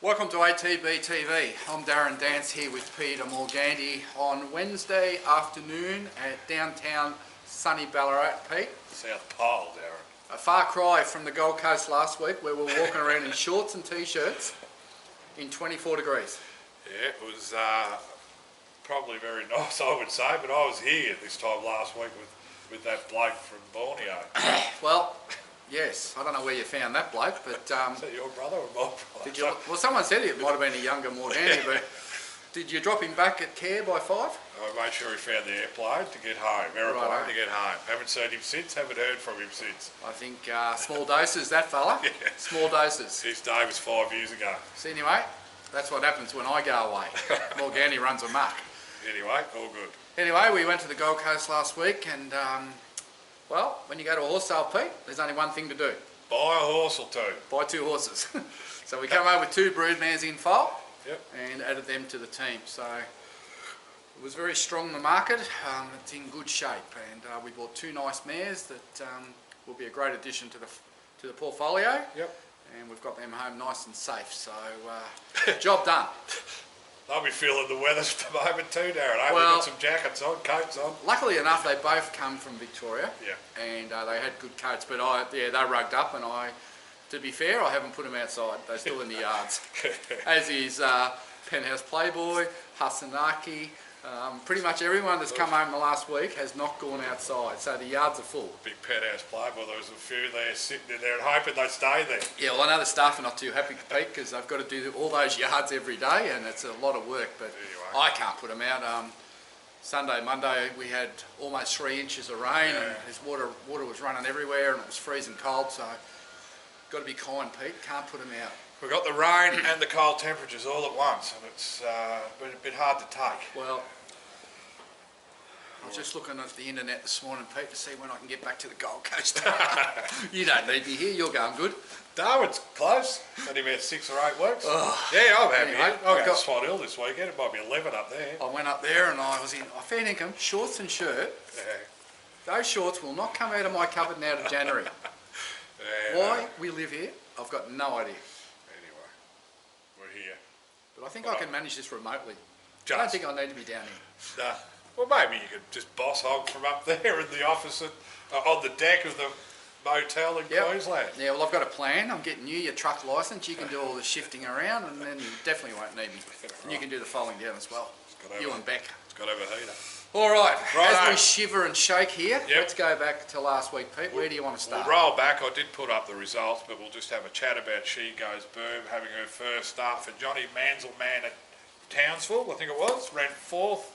Welcome to ATB-TV. I'm Darren Dance here with Peter Morganti on Wednesday afternoon at downtown sunny Ballarat, Pete. South Pole, Darren. A far cry from the Gold Coast last week where we were walking around in shorts and t-shirts in 24 degrees. Yeah, it was probably very nice, I would say, but I was here this time last week with that bloke from Borneo. Well, yes, I don't know where you found that bloke, but... Is that your brother or my brother? Did you, well, someone said it might have been a younger Morganti, but did you drop him back at care by 5? I made sure he found the airplane to get home, aeroplane to get home. Haven't seen him since, haven't heard from him since. I think small doses, that fella. Yeah. Small doses. His day was 5 years ago. See, anyway, that's what happens when I go away. Morganti runs amok. Anyway, all good. Anyway, we went to the Gold Coast last week and, well, when you go to a horse sale, Pete, there's only one thing to do. Buy a horse or two. Buy 2 horses. So we came over with 2 broodmares in foal and added them to the team. So it was very strong in the market. It's in good shape, and we bought 2 nice mares that will be a great addition to the portfolio. Yep. And we've got them home nice and safe. So job done. I'll be feeling the weather at the moment too, Darren. I've got some jackets on, coats on. Luckily enough, they both come from Victoria. Yeah. And they had good coats, but they rugged up, and to be fair, I haven't put them outside. They're still in the yards. As is Penthouse Playboy, Hasanaki. Pretty much everyone that's come home the last week has not gone outside, so the yards are full. Big Penthouse Playboy, there was a few there sitting in there and hoping they'd stay there. Yeah, well, I know the staff are not too happy, Pete, because they've got to do all those yards every day, and it's a lot of work, but anyway. I can't put them out. Sunday, Monday, we had almost 3 inches of rain, and this water was running everywhere, and it was freezing cold, so got to be kind, Pete. Can't put them out. We've got the rain and the cold temperatures all at once, and it's been a bit hard to take. Well, I was just looking at the internet this morning, Pete, to see when I can get back to the Gold Coast. You don't need me here, you're going good. Darwin's close, only about 6 or 8 weeks. Oh, yeah, I'm happy. anyway, I got Swan Hill this weekend, it might be 11 up there. I went up there and I was in fair income, shorts and shirt. Yeah. Those shorts will not come out of my cupboard now to January. Why we live here, I've got no idea. Anyway, we're here. But I think I can manage this remotely. I don't think I need to be down here. Nah. Well, maybe you could just boss hog from up there in the office on the deck of the motel in Queensland. Yeah, well, I've got a plan. I'm getting you your truck licence. You can do all the shifting around, and then you definitely won't need me. And you can do the folding down as well. You and Beck. It's got to have a heater. All right, as we shiver and shake here, let's go back to last week, Pete. Where do you want to start? We'll roll back. I did put up the results, but we'll just have a chat about She Goes Boom having her first start for Johnny Manzelman at Townsville, I think it was. Ran 4th.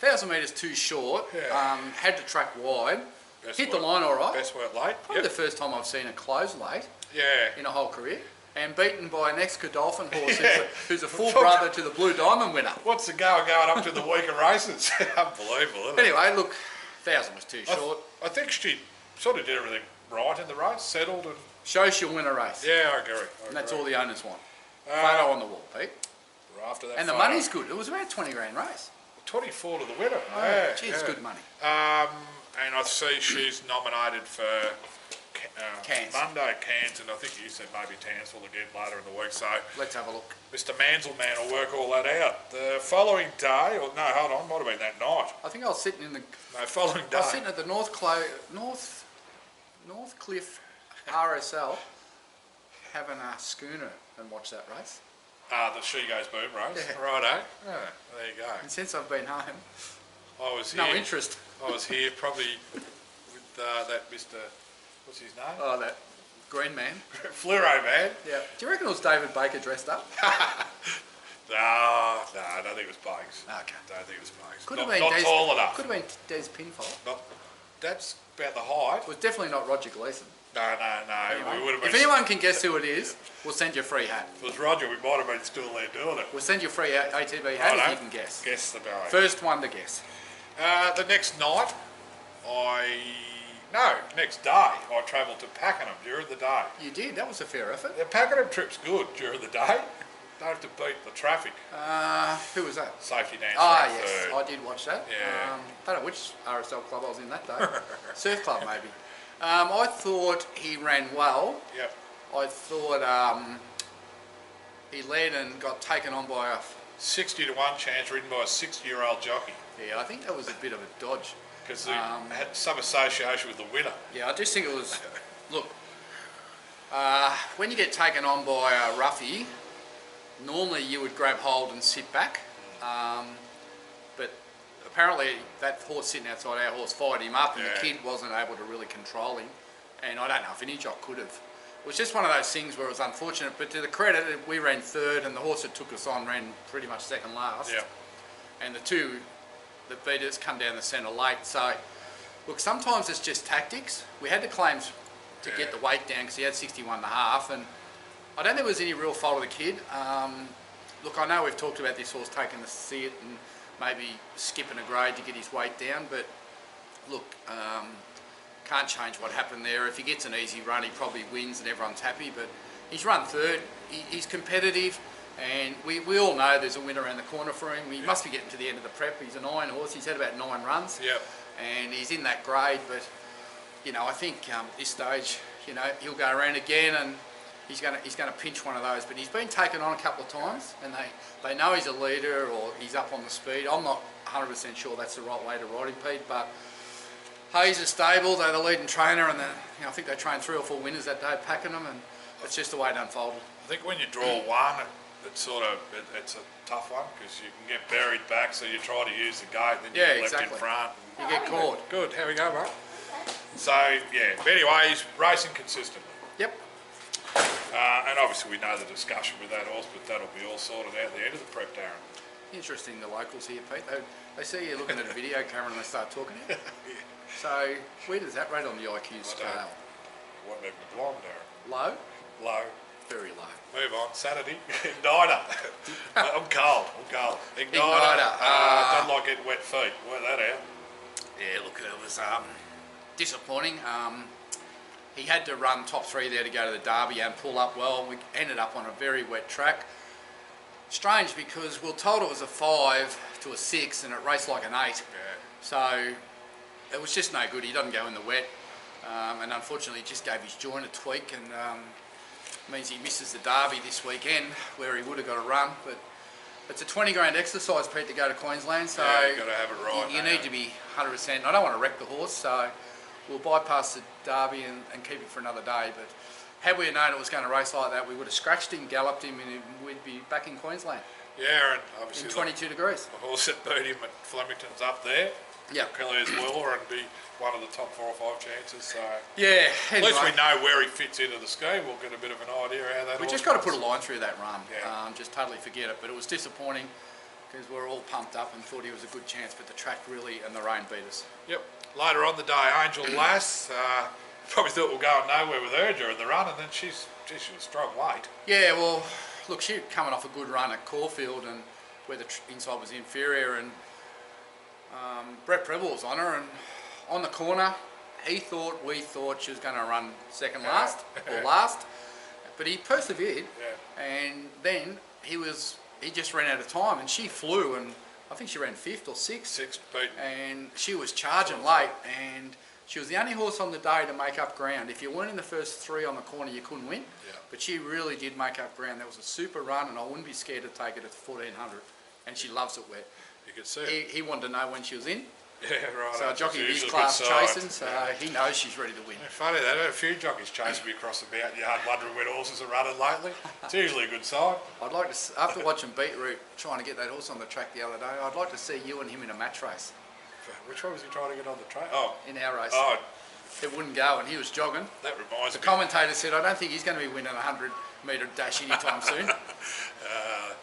1,000 metres too short. Had to track wide. Hit the line all right. Best work late. Probably the first time I've seen a close late. Yeah. In a whole career. And beaten by an ex-Godolphin horse who's a full brother to the Blue Diamond winner. What's the going up to the weaker races? Unbelievable, isn't it? Anyway, look, 1,000 was too short. I think she sort of did everything right in the race, settled and... Shows she'll win a race. Yeah, I agree. And that's all the owners want. Photo on the wall, Pete. After that and the money's good. It was about 20 grand race. 24 to the winner. Oh, gee, it's good money. And I see she's nominated for Monday Cairns, and I think you said maybe Townsville again later in the week. So let's have a look. Mr. Manzelman will work all that out. The following day, or no, hold on, might have been that night. I think I was sitting in the... No, following day. I was sitting at the North Cliff RSL having a schooner and watched that race. The She Goes Boom race. Yeah. Righto. Yeah, there you go. And since I've been home, I was here. No interest. I was here probably with that Mr. What's his name? Oh, that green man. Fluoro man. Yeah. Do you reckon it was David Baker dressed up? No, I don't think it was Bakes. Okay. Don't think it was Bakes. Could have been not tall enough. Could have been Des Pinfold. That's about the height. It was definitely not Roger Gleason. No. Anyway, We would have been... If anyone can guess who it is, we'll send you a free hat. If it was Roger, we might have been still there doing it. We'll send you a free ATB hat if you can guess. Guess the guy. First one to guess. The next night, next day, I travelled to Pakenham during the day. You did? That was a fair effort. The Pakenham trip's good during the day. Don't have to beat the traffic. Who was that? Safety Dance. Yes, I did watch that. Yeah. I don't know which RSL club I was in that day. Surf Club, maybe. I thought he ran well. Yep. I thought he led and got taken on by a... 60 to 1 chance ridden by a 60-year-old jockey. Yeah, I think that was a bit of a dodge. Because they had some association with the winner. Yeah, I just think it was... Look, when you get taken on by a roughie, normally you would grab hold and sit back. But apparently that horse sitting outside our horse fired him up, and the kid wasn't able to really control him. And I don't know if any jock could have. It was just one of those things where it was unfortunate, but to the credit, we ran third, and the horse that took us on ran pretty much second last. Yeah. And the two that beat us come down the centre late. So, look, sometimes it's just tactics. We had the claims to get the weight down because he had 61.5, and I don't think it was any real fault of the kid. Look, I know we've talked about this horse taking the sit and maybe skipping a grade to get his weight down, but look, can't change what happened there. If he gets an easy run, he probably wins and everyone's happy, but he's run third, he's competitive, and we all know there's a winner around the corner for him. He must be getting to the end of the prep. He's an iron horse, he's had about 9 runs, and he's in that grade, but you know, I think at this stage, you know, he'll go around again and he's going to pinch one of those, but he's been taken on a couple of times, and they know he's a leader or he's up on the speed. I'm not 100% sure that's the right way to ride him, Pete, but Hayes is stable. They're the leading trainer, and I think they trained 3 or 4 winners that day, packing them, and it's just the way it unfolded. I think when you draw one, it's it's a tough one because you can get buried back, so you try to use the gate, then you get left in front. You get caught. Good, how we go, mate? So, yeah, but anyway, he's racing consistently. Yep. And obviously we know the discussion with that horse, but that'll be all sorted out at the end of the prep, Darren. Interesting, the locals here, Pete. They see you looking at a video camera and they start talking to you. So, where does that rate on the IQ scale? Wasn't even blonde, Darren. Low? Low. Very low. Move on. Saturday. Igniter. I'm cold. Igniter. Don't like getting wet feet. Work that out. Yeah, look, it was disappointing. He had to run top 3 there to go to the Derby and pull up well. We ended up on a very wet track. Strange because we were told it was a 5 to a 6 and it raced like an 8. Yeah. So it was just no good. He doesn't go in the wet. And unfortunately he just gave his joint a tweak, and means he misses the Derby this weekend where he would have got a run. But it's a 20 grand exercise, Pete, to go to Queensland. So you've got to have it right. You need to be 100%. I don't want to wreck the horse, so we'll bypass the Derby and keep it for another day. But had we known it was going to race like that, we would have scratched him, galloped him, and we'd be back in Queensland. Yeah, and obviously in 22 degrees. The horse that beat him at Flemington's up there. Yeah. Kelly's Willer, and be one of the top 4 or 5 chances. So yeah. Anyway, at least we know where he fits into the scheme. We'll get a bit of an idea how that. We just got to put a line through that run. Yeah. Just totally forget it. But it was disappointing because we were all pumped up and thought he was a good chance, but the track really and the rain beat us. Yep. Later on the day, Angel Lass probably thought we'll go nowhere with her during the run, and then she was strong weight. Yeah. Well, look, she coming off a good run at Caulfield, and where the inside was inferior, and Brett Preble was on her, and on the corner, we thought she was going to run second last or last, but he persevered, and then he just ran out of time, and she flew, and I think she ran 5th or 6th, and she was charging late, and she was the only horse on the day to make up ground. If you weren't in the first 3 on the corner, you couldn't win, but she really did make up ground. That was a super run, and I wouldn't be scared to take it at 1400, and she loves it wet. You could see it. He wanted to know when she was in. Yeah, right. So a jockey of his class chasing, so he knows she's ready to win. Yeah, funny that, a few jockeys chasing me across the yard wondering when horses are running lately. It's usually a good sign. I'd like to, after watching Beetroot trying to get that horse on the track the other day, I'd like to see you and him in a match race. Which one was he trying to get on the track? Oh. In our race. Oh. It wouldn't go, and he was jogging. That reminds me. The commentator said, I don't think he's going to be winning a 100-metre dash anytime soon.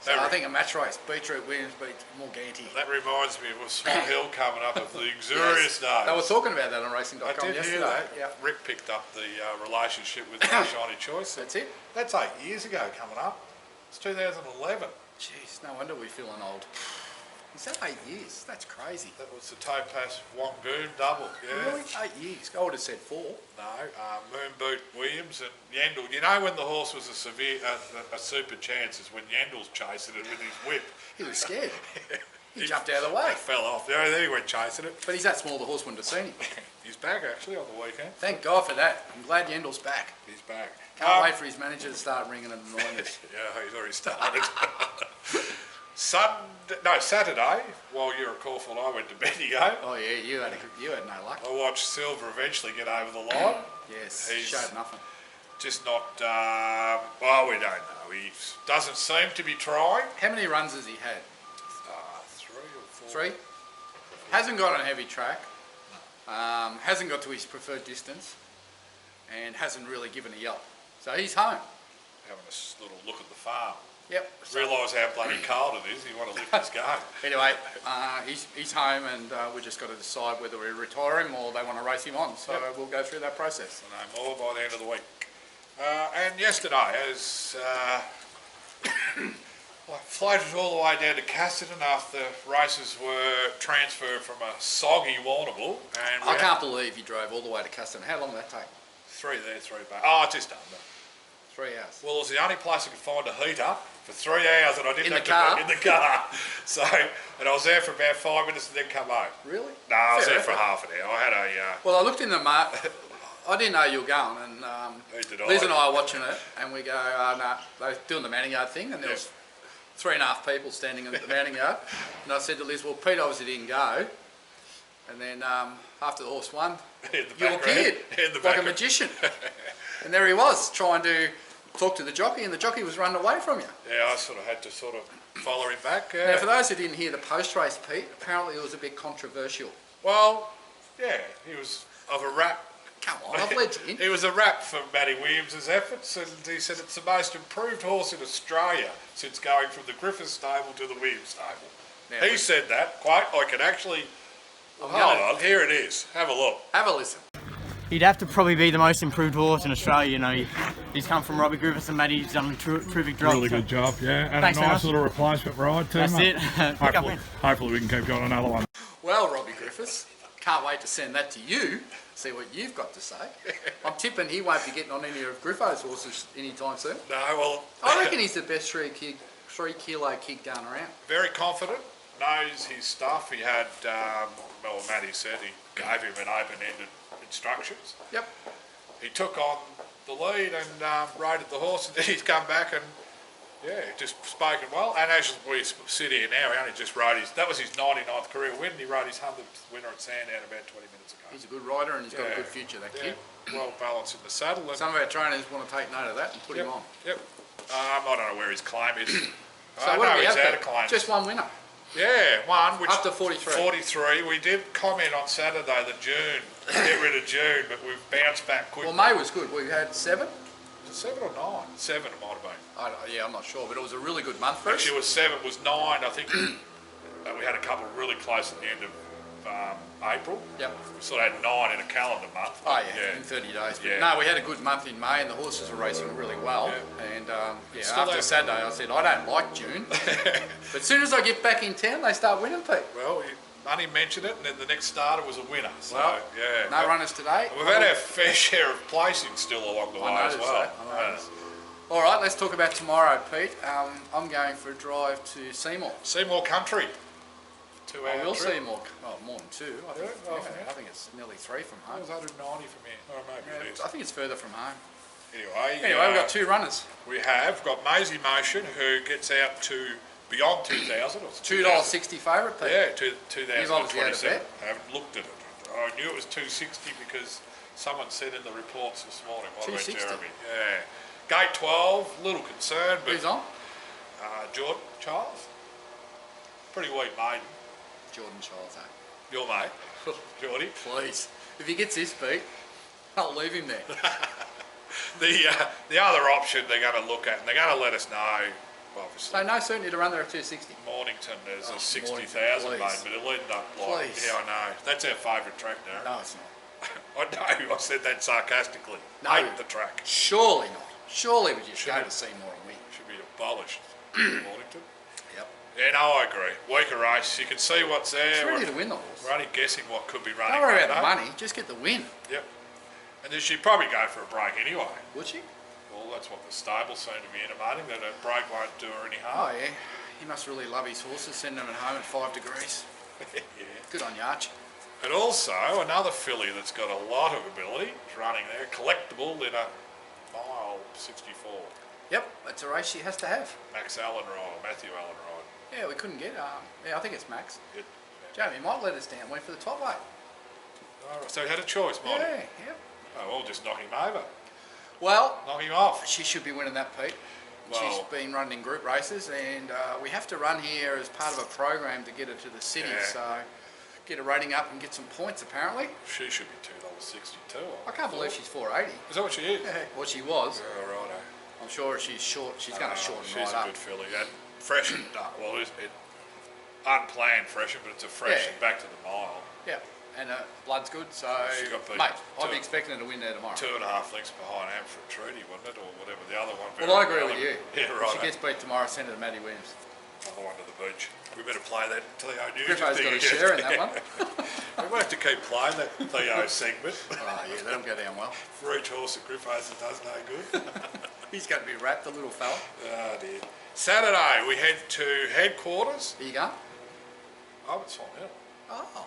So I think a match race, Beetroot wins, beats Morganti. That reminds me of Swan Hill coming up of the luxurious days. They were talking about that on racing.com yesterday. I did hear that. Yeah. Rick picked up the relationship with Shiny Choice. That's it. That's 8 years ago coming up. It's 2011. Jeez, no wonder we're feeling old. Is that 8 years? That's crazy. That was the Topaz Wongoon double, yeah. Really? 8 years? I would have said 4. No, Moonboot Williams and Yandel. You know when the horse was a super chance is when Yandel's chasing it with his whip. He was scared. He jumped out of the way. Fell off. There he went chasing it. But he's that small, the horse wouldn't have seen him. He's back actually on the weekend. Thank God for that. I'm glad Yendel's back. He's back. Can't wait for his manager to start ringing and annoying us. Yeah, he's already started. Saturday, while you were callful, I went to Bendigo. Oh yeah, you had no luck. I watched Silver eventually get over the line. Yes, He's showed nothing. just not, well, we don't know. He doesn't seem to be trying. How many runs has he had? 3 or 4. 3? Hasn't got on a heavy track. Hasn't got to his preferred distance. And hasn't really given a yelp. So he's home. Having a little look at the farm. Yep. Realise how bloody cold it is. You want to lift this game. Anyway, he's home, and we just got to decide whether we retire him or they want to race him on. So we'll go through that process. We'll know more by the end of the week. And yesterday, as I floated all the way down to Casterton after the races were transferred from a soggy Warrnambool. And I can't believe he drove all the way to Casterton. How long did that take? 3 there, 3 back. Oh, just under. 3 hours. Well, it was the only place I could find a heater for 3 hours, and I didn't In have the car? to in the car. So, and I was there for about 5 minutes and then come home. Really? No, I was Fair there for effort. half an hour. I had a. Well, I looked in the map. I didn't know you were going, and Did I? Liz and I are watching it, and we go, no, they're doing the mounting yard thing, and there was 3.5 people standing at the mounting yard. And I said to Liz, well, Pete obviously didn't go. And then after the horse won, In the you background. appeared In the like a background. magician. And there he was, trying to talk to the jockey, and the jockey was running away from you. Yeah, I sort of had to follow him back. Now, for those who didn't hear the post-race, Pete, apparently it was a bit controversial. Well, yeah, he was of a rap. Come on, I've let you in. He was a rap for Matty Williams' efforts, and he said it's the most improved horse in Australia since going from the Griffith stable to the Williams stable. Now, He said that, quite, I can actually... I'm Hold gonna- on, here it is. Have a look. Have a listen. He'd have to probably be the most improved horse in Australia. You know, he's come from Robbie Griffiths and Matty's done a terrific job. Really good job, yeah. And Thanks, a nice Dennis. little replacement ride too, That's mate. it. Pick up win. Hopefully we can keep going another one. Well, Robbie Griffiths, can't wait to send that to you, see what you've got to say. I'm tipping he won't be getting on any of Griffo's horses anytime soon. No, well... I reckon he's the best 3 kilo kid going around. Very confident, knows his stuff. He had, well, Matty said he gave him an open-ended instructions. Yep. He took on the lead and rated the horse, and then he's come back and, yeah, just spoken well. And as we sit here now, he only just rode that was his 99th career win, and he rode his 100th winner at Sandown about 20 minutes ago. He's a good rider and he's got a Yeah. good future, that Yeah, kid. well balanced in the saddle. And, Some of our trainers want to take note of that and put yep, him on. Yep. I don't know where his claim is. So I what know do we he's have out there? of claim. Just one winner. Yeah, one, which... Up to 43. 43. We did comment on Saturday that June, get rid of June, but we've bounced back quickly. Well, May was good. We had 7. Was it 7 or 9? 7 it might have been. Yeah, I'm not sure, but it was a really good month for us. Actually, it was 7, it was 9, I think. We had a couple really close at the end of April. Yep. We sort of had 9 in a calendar month. Oh yeah, in 30 days. But Yeah. no, we had a good month in May, and the horses were racing really well. Yeah. And Still after don't- Saturday, I said I don't like June, but as soon as I get back in town, they start winning, Pete. Well, Money mentioned it, and then the next starter was a winner. So, Well, yeah. No runners today. We've had our fair share of placings still along the way I as noticed well. that. I noticed. All right, let's talk about tomorrow, Pete. I'm going for a drive to Seymour. Seymour Country. 2 hour I will trip. Seymour. Oh, more than 2. I think, Yeah, oh, yeah. I think it's nearly 3 from That home. was 190 from here. Oh, maybe it is. I think it's further from home. Anyway, Anyway, we've got 2 runners. We have got Maisie Motion, who gets out to beyond 2,000. Or $2.60 favourite, Pete. Yeah, 2,027. You've obviously had a bet. I haven't looked at it. I knew it was 260 because someone said in the reports this morning. What about 260? Jeremy? Yeah. Gate 12, little concerned, but Who's on? Jordan Charles, pretty weak maiden. Jordan Childs, eh? Your mate, Geordie. Please. If he gets this beat, I'll leave him there. The other option they're going to look at, and they're going to let us know. Obviously, So no certainty to run there at 260. Mornington there's Oh, a 60,000 Mornington, mate, please. but it'll end up like, Please. yeah, I know. That's our favourite track now. No, it's not. I know, I said that sarcastically. No. Hate the track. Surely not. Surely we just Should go we- to Seymour and win. Should be abolished. Mornington. Yep. Yeah, no, I agree. Weaker race. You can see what's there. It's ready We're, to win the horse. we're only guessing what could be running. Don't worry about the right now. money, just get the win. Yep. And then she'd probably go for a break anyway. Would she? Well, that's what the stable seem to be intimating, that a break won't do her any Oh harm. yeah. He must really love his horses, sending them home at 5 degrees. Yeah. Good on you, Arch. And also another filly that's got a lot of ability is running there, collectible in a mile 64. Yep, that's a race she has to have. Matthew Allen ride. Yeah, we couldn't get, yeah, I think it's Max. It, Jamie might let us down, went for the top weight. oh, so he had a choice, might Yeah, he? yep. Oh, well, just knock him over. Well, Knock him off. she should be winning that, Pete. She's Well- been running in group races, and we have to run here as part of a program to get her to the city. Yeah. So get her rating up and get some points, apparently. She should be $2.62. I can't believe she's 480. Is that what she is? Yeah, well, she was. Oh, righto. I'm sure she's short. She's going to shorten She's right a up. good filly. And freshened up. Well, it unplanned freshen, but it's a freshen Yeah. back to the mile. Yeah, and blood's good. So, She got beat mate, I'd two- be expecting her to win there tomorrow. 2.5 lengths behind Amford Treaty, wasn't it? Or whatever the other one. Well, I agree with you. Yeah, If right. she gets beat tomorrow, send her to Matty Williams. Another one to the beach. We better play that Theo News. Griffo's thing got a again. share in that one. We might have to keep playing that Theo segment. Oh, yeah, that'll go down well. For each horse that Griffo's that does no good. He's going to be wrapped, the little fella. Oh dear. Saturday we head to headquarters. Are you going? Oh, it's fine now. Oh,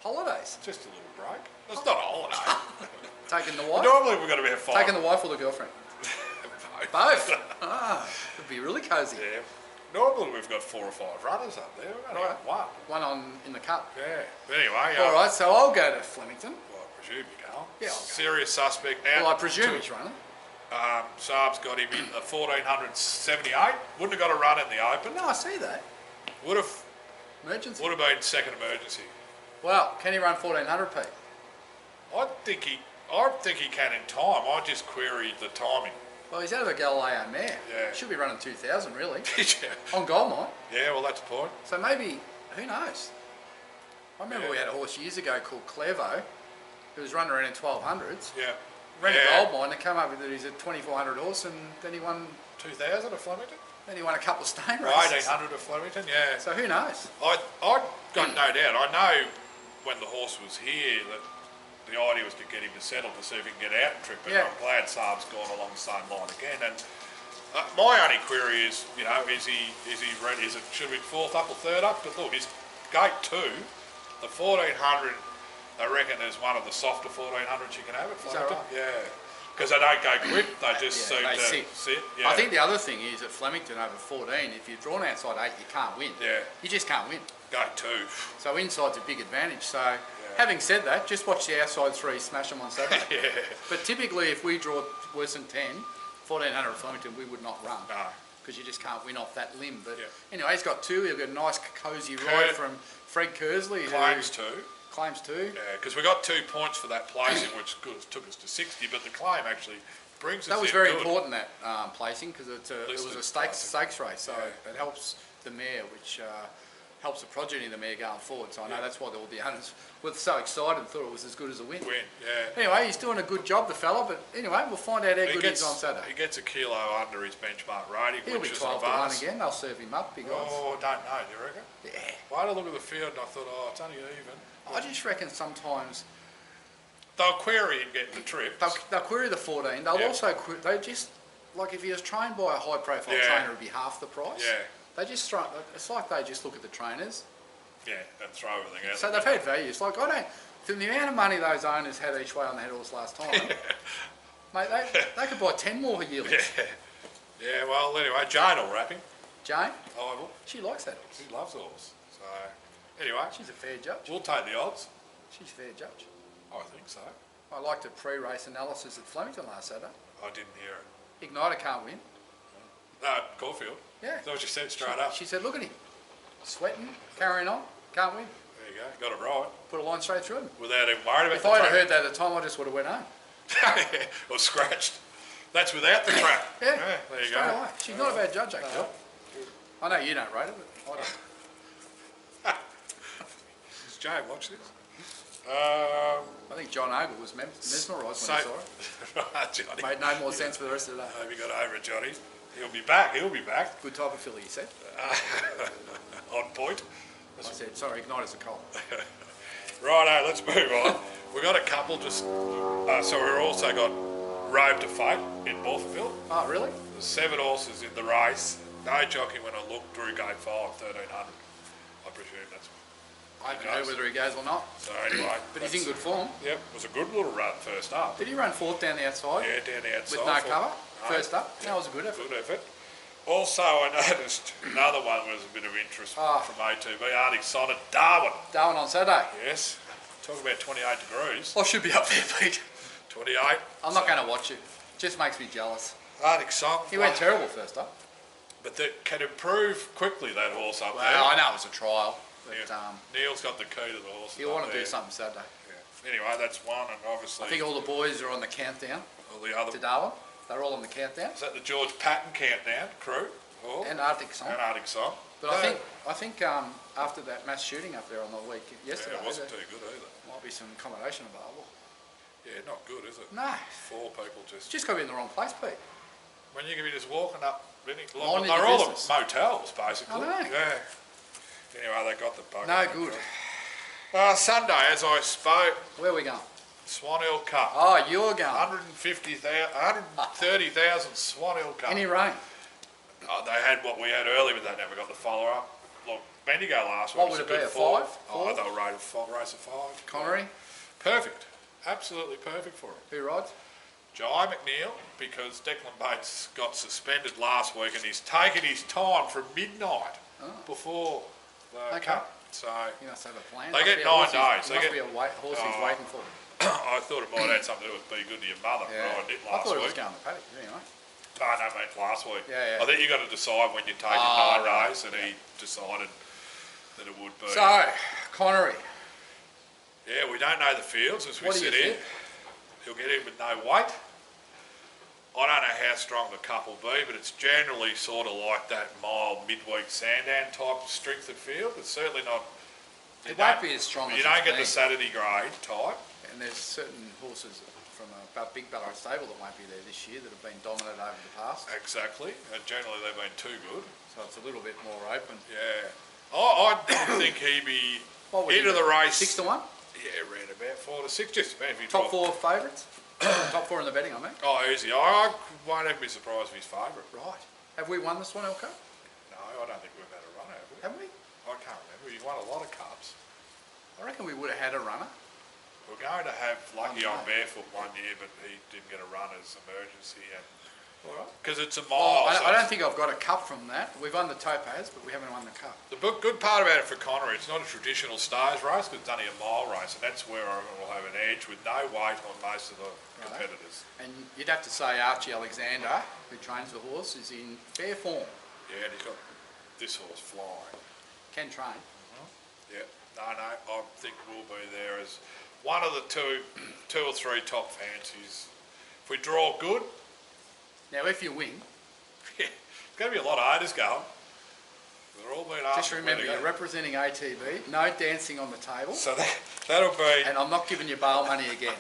holidays. Just a little break. It's not a holiday. Taking the wife? Normally we're going to be a 5. Taking the wife or the girlfriend? Both. Ah, could be really cosy. Yeah. Normally we've got 4 or 5 runners up there. We've only got one. One on in the cup. Yeah. But anyway, All right, so I'll go to Flemington. Well, I presume you go. Yeah, I'll go. Serious suspect now. Well, I presume he's running. Saab's got him in a 1478. Wouldn't have got a run in the open. No, I see that. Would have Emergency. been second emergency. Well, can he run 1400, Pete? I think he can in time. I just queried the timing. Well, he's out of a Galileo mare. Yeah. Should be running 2000, really. Yeah. On gold mine. Yeah, well that's the point. So maybe, who knows? I remember Yeah. we had a horse years ago called Clevo, who was running around in 1200s. Yeah. Ran Yeah. a gold mine and came up with it. He's a 2400 horse, and then he won. 2000 of Flemington? Then he won a couple of stone Or races. 1800 of Flemington, yeah. So who knows? I got no doubt. I know when the horse was here that the idea was to get him to settle to see if he can get out and trip, but Yeah. I'm glad Saab's gone along the same line again. And my only query is, you know, is he ready? Is it should be 4th up or 3rd up? But look, it's gate 2, the 1400. I reckon there's one of the softer 1400s you can have at Is that Flemington. right? Yeah, because they don't go quick. They just Yeah, seem they to sit. Yeah. I think the other thing is at Flemington over 14, if you're drawn outside 8, you can't win. Yeah. You just can't win. gate 2. So inside's a big advantage. So having said that, just watch the outside 3 smash them on Saturday. Yeah. But typically, if we draw worse than 10, 1400 at Flemington, we would not run. No. Because you just can't win off that limb. But Yeah. anyway, he's got 2. He'll get a nice cosy ride from Fred Kersley. Claims who 2. Claims 2. Yeah, because we got 2 points for that placing, which took us to 60, but the claim actually brings us That was in very good. important, that placing, because it was Listed a placing. stakes race. So Yeah. it helps the mare, which helps the progeny of the mare going forward. So I know Yeah. that's why all the owners were so excited and thought it was as good as a win. Yeah. Anyway, he's doing a good job, the fella, but anyway, we'll find out how He good gets, he is on Saturday. he gets a kilo under his benchmark rating, He'll be which is an 12 to 1 advance. again. They'll serve him up, big odds. Oh, I don't know, do you reckon? Yeah. Well, I had a look at the field and I thought, oh, it's only even. I just reckon sometimes They'll query and get the trip. they'll query the 14. They'll Yeah. also they just, like if he was trained by a high profile Yeah. trainer, it'd be half the price. Yeah. They just throw, it's like they just look at the trainers. Yeah, and throw everything out. So they've had value. It's like, I don't, from the amount of money those owners had each way on the head horse last time, mate, they could buy 10 more yearlies. Yeah. Yeah, well, anyway, Jane will wrap him. Jane, Ival. she likes that horse. He loves horse. So, anyway, She's a fair judge. we'll take the odds. She's a fair judge. I think so. I liked her pre-race analysis at Flemington last Saturday. I didn't hear it. Igniter can't win. No, Caulfield. Yeah. That's what you said straight up. She said, look at him. Sweating, carrying on, can't win. There you go. Got it right. Put a line straight through him. Without even worried about If the I had track. heard that at the time, I just would have went home. Or scratched. That's without the track. Yeah, There you straight go. away. She's not a bad judge, actually. I know you don't rate it, but I don't. Does Jay watch this? I think John Ogle was mesmerised when he saw it. Johnny. Made no more sense for the rest of the day. Hope you got over it, Johnny. He'll be back. He'll be back. Good type of filly, he said. On point. I said, sorry, Igniter's a colt. Righto, let's move on. We've got a couple just... so we've also got Robe to Fate in Morpheville. Oh, really? There's 7 horses in the race. No jockey when I looked, Drew gate 5, 1300. I presume that's. I don't know whether he goes or not, So anyway. but he's in good form. Yep, it was a good little run first up. Did he run fourth down the outside? Yeah, down the outside. With no cover? No. First up? That was a good effort. Good effort. Also, I noticed another one was a bit of interest from ATB, Arctic Sonnet, Darwin. Darwin on Saturday. Yes. Talk about 28 degrees. I should be up there, Pete. 28. I'm not going to watch it. Just makes me jealous. Arctic Sonnet. He went terrible first up. But that can improve quickly, that horse up there. Well, I know it was a trial, but Yeah. Neil's got the key to the horse. he'll want to do something Saturday. Yeah. Anyway, that's one, and obviously I think all the boys are on the countdown all the other. to Darwin. They're all on the countdown. Is that the George Patton countdown crew? Oh, And Arctic Song. and Arctic Song. But I think after that mass shooting up there on the week yesterday, Yeah, it wasn't there too good either. might be some accommodation available. Yeah, not good, is it? No, 4 people just. it's just got to be in the wrong place, Pete. When you can be just walking up, Minding they're your all the business. motels basically. I know. Yeah. Anyway, they got the bug. No good. Sunday, as I spoke, Where are we going? Swan Hill Cup. Oh, you're going. 130,000 Swan Hill Cup. Any rain? They had what we had earlier, but they never got the follow-up. Look, Bendigo last week What was would a it be, good a 4. 5? Oh, they were rated race of 5. Connery? Perfect. Absolutely perfect for him. Who rides? Jai McNeil, because Declan Bates got suspended last week and he's taken his time from midnight before the Okay. cup. So You must have a plan. They Must get be a 9 horse he's- days. They Must get- be a horse he's Oh. waiting for. I thought it might have something to do with Be Good to Your Mother. Yeah. Riding it I last thought it was week. going to paddock anyway. No, I meant last week. Yeah, yeah. I think you got to decide when you take Oh, 9 right. days, and he decided that it would be. So, Connery. Yeah, we don't know the fields as we What do sit you here. think? He'll get in with no weight. I don't know how strong the cup will be, but it's generally sort of like that mild midweek Sandown type strength of field. It's certainly not. It won't be as strong as You don't it's get the been. Saturday grade type. And there's certain horses from a big Ballarat stable that won't be there this year that have been dominant over the past. Exactly. And generally they've been too good. So it's a little bit more open. Yeah. I think he'd be What would into he the be? race. 6 to 1? Yeah, around about 4 to 6. Just about if you Top draw- 4 favourites? Top 4 in the betting, I mean. Oh, easy. I won't even be surprised if he's favourite. Right. Have we won the Swan Hill Cup? No, I don't think we've had a run, have we? Have we? I can't remember. He's won a lot of cups. I reckon we would have had a runner. We're going to have Lucky Oh, on no. Barefoot one year, but he didn't get a run as emergency, and All right. because it's a Oh, mile. so I don't think I've got a cup from that. We've won the Topaz, but we haven't won the cup. the good part about it for Connery, it's not a traditional stars race, because it's only a mile race, and that's where I reckon we'll have an edge with no weight on most of the competitors. And you'd have to say Archie Alexander, who trains the horse, is in fair form. Yeah, and he's got this horse flying. Can train. Yeah, no, I think we'll be there as one of the two or three top fancies. If we draw good, Now, if you win, yeah, there's going to be a lot of owners going. They're all being asked. just remember you're representing ATB. No dancing on the table. So that'll be And I'm not giving you bail money again.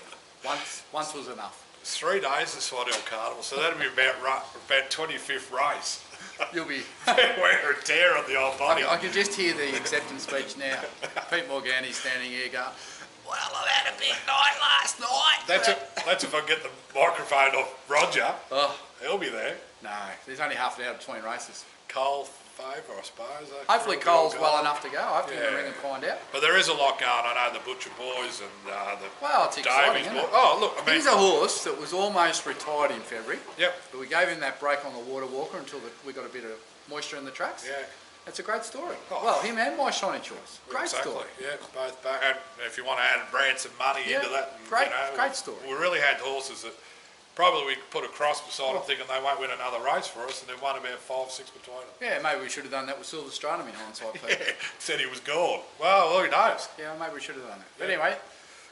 Once was enough. 3 days of Swan Hill Carnival, so that'll be about 25th race. You'll be. Wear a tear on the old body. I can just hear the acceptance speech now. Pete Morgani's standing here going, "Well, I've had a big night last night." That's if I get the microphone off Roger. Oh, He'll be there. no, there's only half an hour between races. Cole favour, I suppose. Hopefully Cole's well enough to go. I have to give him a ring and find out. But there is a lot going. I know the Butcher boys and the Well, it's exciting, Davies isn't boys. it? Oh, look, I mean, He's a horse that was almost retired in February, yep, but we gave him that break on the water walker until we got a bit of moisture in the tracks. yeah. It's a great story. Oh. Well, him and my shiny choice. Great Exactly. story. Yeah, both back. And if you want to add Branson money Yeah, into that, great- great story. We really had horses that probably we put a cross beside them, thinking they won't win another race for us, and they've won about 5-6 between them. Yeah, maybe we should have done that with Silver Stratum in hindsight. Pete. Yeah, said he was gone. Well, who knows? Yeah, maybe we should have done that. But anyway,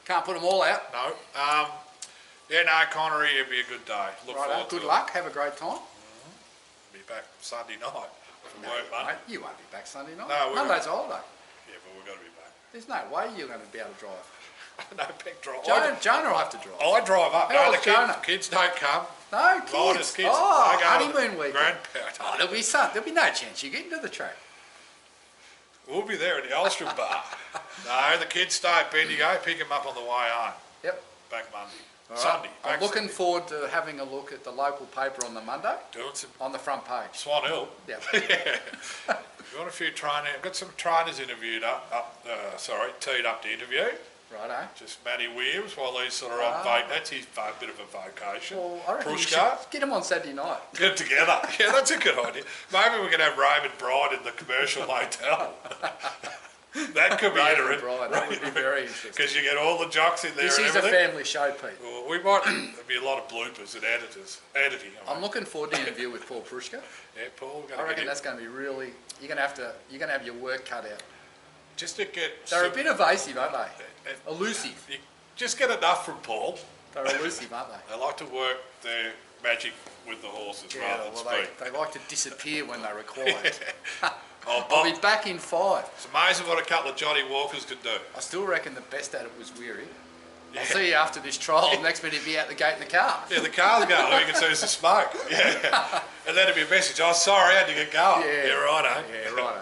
can't put them all out. No. Yeah, no, Connery, it'll be a good day. Look Right, forward to good it. luck. Have a great time. Be back Sunday night from No, work, Monday. mate, you won't be back Sunday night. No, we Monday's a holiday. Yeah, but we've got to be back. There's no way you're going to be able to drive. No, Peck drive. Jonah will have to drive. I drive up. How No, the old's Jonah? kids don't come. No, Riders, kids. kids. Oh, They go honeymoon week. Grandparents. Oh, there'll be no chance you get into the track. We'll be there at the Ulster Bar. No, the kids stay at Bendigo, pick them up on the way home. Yep. Back Monday. All right. Sunday. I'm back looking Sunday. forward to having a look at the local paper on the Monday Doing some on the front page. Swan Hill. Yeah. We've got a few I've got some trainers interviewed teed up to interview. Righto. Just Matty Williams while he's sort of on that's his bit of a vocation. Well, I reckon you Prushka. should get him on Saturday night. Get them together. Yeah, that's a good idea. Maybe we can have Raymond Bride in the commercial hotel. That could be Raymond interesting. Bride, that would be very interesting. Because you get all the jocks in there This and is a everything. family show, Pete. Well, there'll be a lot of bloopers and editing. I'm looking forward to the interview with Paul Prushka. Yeah, Paul. I reckon that's going to be really. You're going to have your work cut out. just to get. They're a bit evasive, aren't they? uh, Elusive. You just get enough from Paul. They're elusive, aren't they? They like to work their magic with the horses Yeah, rather than well, speak. they like to disappear when they're required. Oh, I'll Bob, be back in 5. it's amazing what a couple of Johnny Walkers can do. I still reckon the best at it was Weary. Yeah. I'll see you after this trial. Next minute, he'll be out the gate in the car. Yeah, the car's going. All you can see is the smoke. Yeah. And then it'll be a message. Oh, sorry, I had to get going. Yeah. Right, Yeah, righto.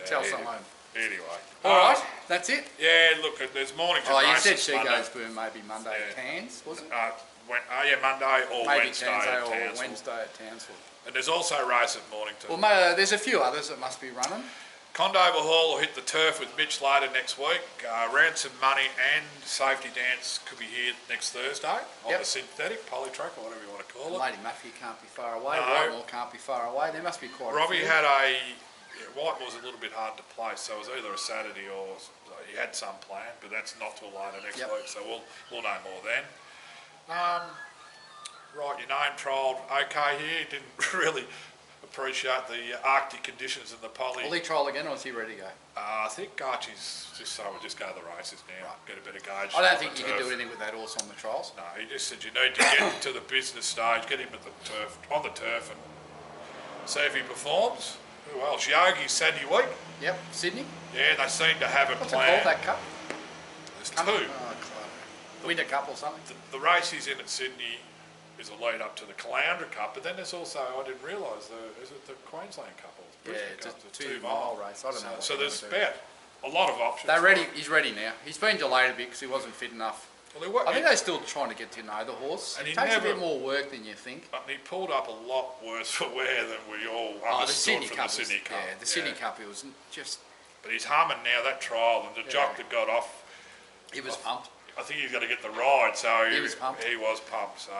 Tell anyway. someone. Anyway. All right, that's it. Yeah, look, there's morning to Oh, you races said she Monday. goes boom maybe Monday at Cairns, was it? Yeah, Monday or Maybe Wednesday Wednesday at or Townsville. Wednesday at Townsville. And there's also a race at Mornington. Well, there's a few others that must be running. Condover Hall will hit the turf with Mitch later next week. Ransom Money and Safety Dance could be here next Thursday on Yep. the synthetic, polytrack or whatever you want to call it. Lady Matthew can't be far away. No. Whitemore can't be far away. There must be quite Robbie a few. had White was a little bit hard to place, so it was either a Saturday or he had some plan, but that's not till later next Yep. week, so we'll know more then. Right, your name trialled okay here. Didn't really appreciate the Arctic conditions in the poly. Will he trial again or is he ready to go? I think Archie's just so we'll just go to the races now, get a bit of gauge. I don't on think the you can turf. do anything with that horse on the trials. No, he just said you need to get to the business stage, get him at the turf, on the turf, and see if he performs. Who else? Yogi's Saturday week. Yep, Sydney. Yeah, they seem to have a What's it plan. called, that cup? There's Cup? two. Oh, Winter Cup or something? The race he's in at Sydney is a lead up to the Caloundra Cup, but then there's also, I didn't realise, is it the Queensland Cup or the Yeah, Brisbane it's a Cup? 2 mile race. I don't know. So what there's they're gonna about a lot of options. They're ready. He's ready now. He's been delayed a bit because he wasn't fit enough. Well, I think they're still trying to get to know the horse. And It he takes a never- bit more work than you think. he pulled up a lot worse for wear than we all The understood Sydney from Cup. the Sydney Cup. Yeah, the Sydney Cup. It was just. But he's humming now, that trial, and the jock that got off, He was pumped. I think he's got to get the ride, so He was pumped. He was pumped, so.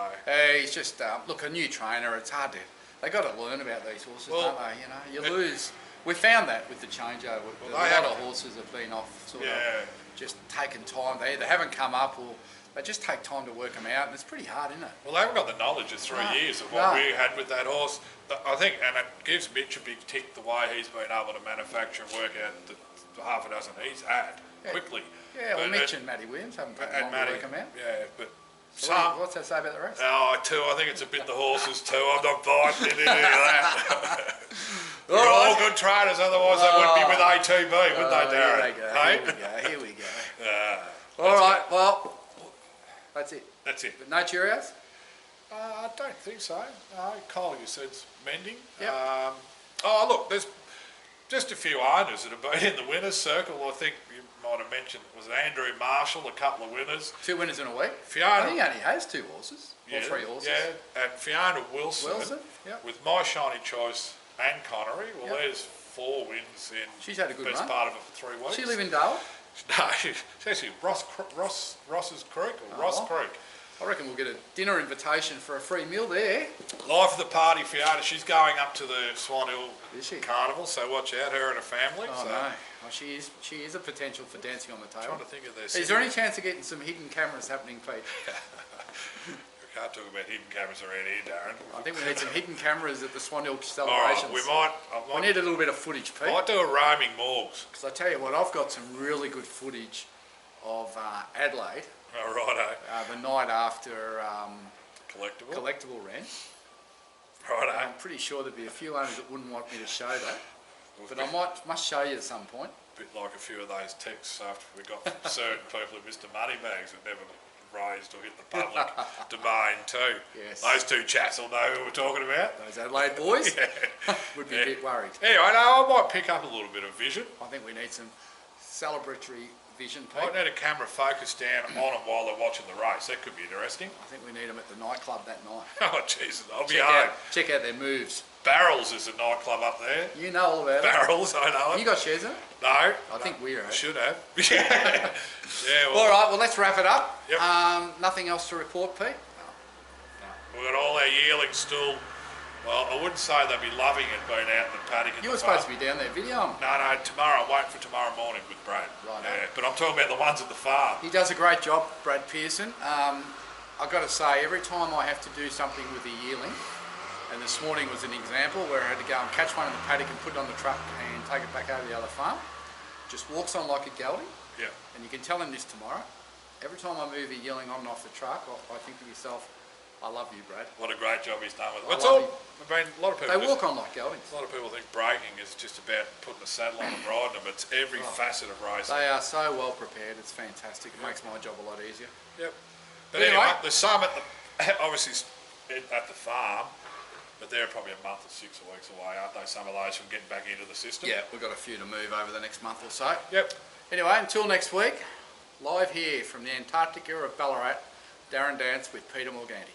He's just look, a new trainer. It's hard to. They got to learn about these horses, Well, don't they? You know, you lose. We found that with the changeover. Well, a they lot have- of horses have been off, sort Yeah. of, just taking time. They either haven't come up or they just take time to work them out, and it's pretty hard, isn't it? Well, they haven't got the knowledge of 3 No, years of what no. we had with that horse. I think, and it gives Mitch a big tick the way he's been able to manufacture and work out the half a dozen he's had Yeah. quickly. Yeah, well, But Mitch and Matty Williams haven't taken and long to Matty, work them out. yeah, but So some. what's that say about the rest? I think it's a bit the horses too. I'm not biting into any of that. They're All all right. good trainers, otherwise they wouldn't be with ATB, would they, Darren? Here we go. Hey? Here we go. Here we go. Uh, All right. Well, that's it. that's it. But no Cheerios. I don't think so. No, Kyle, you said it's mending. Yep. Look, there's just a few owners that have been in the winners' circle. I think you might have mentioned, was it Andrew Marshall, a couple of winners. 2 winners in a week. Fiona. I think he only has 2 horses. Or 3 horses. Yeah, and Fiona Wilson. Wilson, yep. With My Shiny Choice and Connery. Well, Yep. there's 4 wins in She's had a good best run. part of it for 3 weeks. She live in Dale. No, she's actually Ross's Creek or Ross Oh. Creek. I reckon we'll get a dinner invitation for a free meal there. Life of the party, Fiona. She's going up to the Swan Hill Is she? Carnival, so watch out, her and her family. Oh so no, oh, she is a potential for dancing on the I'm table. trying to think of their Is there any chance of getting some hidden cameras happening, Pete? We can't talk about hidden cameras around here, Darren. I think we need some hidden cameras at the Swan Hill All right, celebrations. we We need a little bit of footage, Pete. might do a roaming morgues. Because I tell you what, I've got some really good footage of Adelaide All righto. the night after Collectible. Collectible ran. Righto. I'm pretty sure there'd be a few owners that wouldn't want me to show that, but I must show you at some point. A bit like a few of those texts after we got from certain people at Mr. Moneybags that never raised or hit the public domain too. Yes. Those 2 chats will know who we're talking about. Those Adelaide boys would be a bit worried. Anyway, no, I might pick up a little bit of vision. I think we need some celebratory vision, Might Pete. need a camera focused down on them while they're watching the race. That could be interesting. I think we need them at the nightclub that night. Oh, Jesus, I'll be home. Check out their moves. Barrels is a nightclub up there. You know all about it. Barrels, I know it. You got shares in it? No. I think we are. I should have. Yeah, well, All right, well, let's wrap it up. Yep. Nothing else to report, Pete? we've got all our yearlings still. Well, I wouldn't say they'd be loving it being out in the paddock. You were supposed to be down there videoing. No, tomorrow. I'm waiting for tomorrow morning with Brad. Right. Yeah, but I'm talking about the ones at the farm. He does a great job, Brad Pearson. I've got to say, every time I have to do something with a yearling, and this morning was an example where I had to go and catch one in the paddock and put it on the truck and take it back over to the other farm, just walks on like a gelding. Yeah. And you can tell him this tomorrow. Every time I move a yearling on and off the truck, I think to myself, I love you, Brad. What a great job he's done with it. I It's love all. I mean, a lot of people. They walk on like geldings. A lot of people think breaking is just about putting a saddle on and riding them. It's every facet of racing. They are so well prepared. It's fantastic. It makes my job a lot easier. Yep. But Anyway. anyway, there's some at the obviously at the farm, but they're probably a month or 6 weeks away, aren't they? Some of those from getting back into the system. Yeah, we've got a few to move over the next month or so. Yep. Anyway, until next week, live here from the Antarctica of Ballarat, Darren Dance with Peter Morganti.